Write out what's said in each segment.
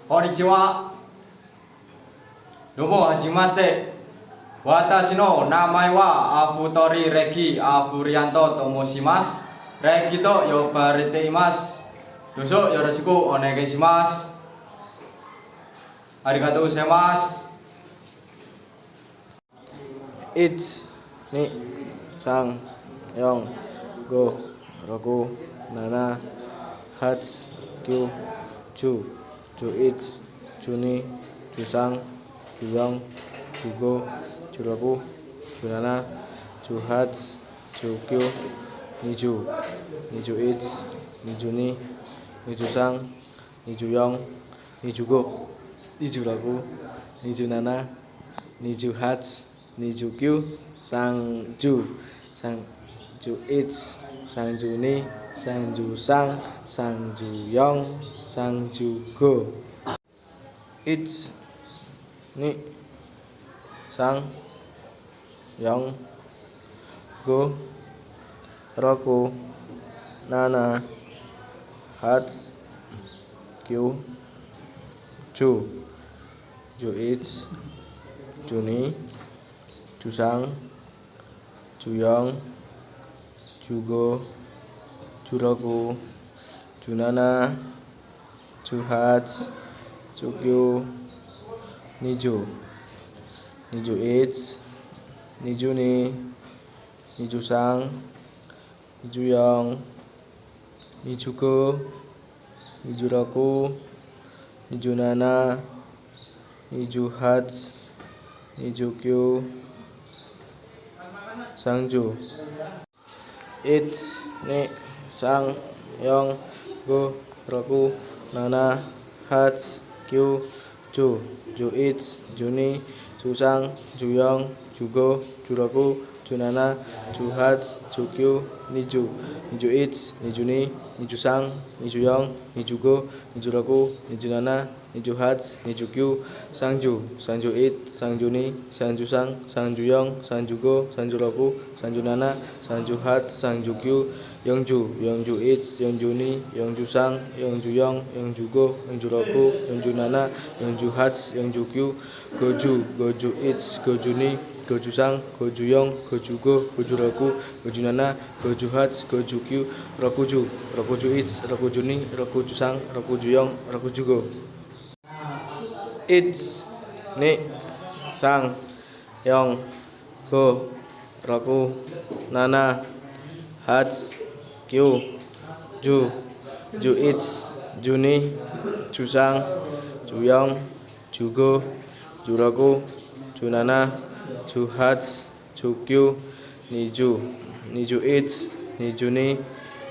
Konnichiwa. Domo hajimashite. Watashi no namae wa Afutori Reki Afurianto tomoshimasu. Reki to yobarete imasu. Dozo yoroshiku onegai shimasu. Arigatou gozaimasu. Ich, ni, sang, yong, go, roku, nana, hats, kyu, chu, chu ich, chu ni, chu sang, chu yong, chu go, chu roku, chu nana, chu hats, chu kyu, ni chu ich, ni chu ni, ni chu sang, ni chu yong, ni chu go, ni chu roku, ni chu nana, ni chu hats, ni chu kyu, sang chu ich, sang chu ni, sang chu sang, sang chu yong, sang chu go. Ich, ni, sang, yong, go, roku, nana, hats, kyu, chu ich, chu ni, chu sang, chu yong, chu go, chu roku, chu nana, chu hats, chu kyu, ni chu ich, ni chu ni, ni chu sang, ni chu yong, ni chu go, ni chu roku, ni chu nana, ni chu hats, ni chu kyu, sang chu. Ich, ni, sang, yong, go, roku, nana, hats, kyu, chu ich, chu ni, chu sang, chu yong, chu go, chu roku, chu nana, chu hats, chu kyu, ni chu ich, ni chu ni, ni chu sang, ni chu yong, ni chu go, ni chu roku, ni chu nana, ni chu hats, ni chu kyu, sang chu ich, sang chu ni, sang chu sang, sang chu yong, sang chu go, sang chu roku, sang chu nana, sang chu hats, sang chu kyu, yong chu ich, yong chu ni, yong chu sang, yong chu yong, yong chu go, yong chu roku, yong chu nana, yong chu hats, yong chu kyu, go chu ich, go chu ni, go chu sang, go chu yong, go chu go, go chu roku, go chu nana, go chu hats, go chu kyu, roku chu ich, roku chu ni, roku chu sang, roku chu yong, roku chu go. Ich, ni, sang, yong, go, roku, nana, hats, kyu, chu ich, chu ni, chu sang, chu yong, chu go, chu roku, chu nana, chu hats, chu kyu, ni chu ich, ni chu ni,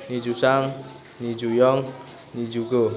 ni chu sang, ni chu yong, ni chu go.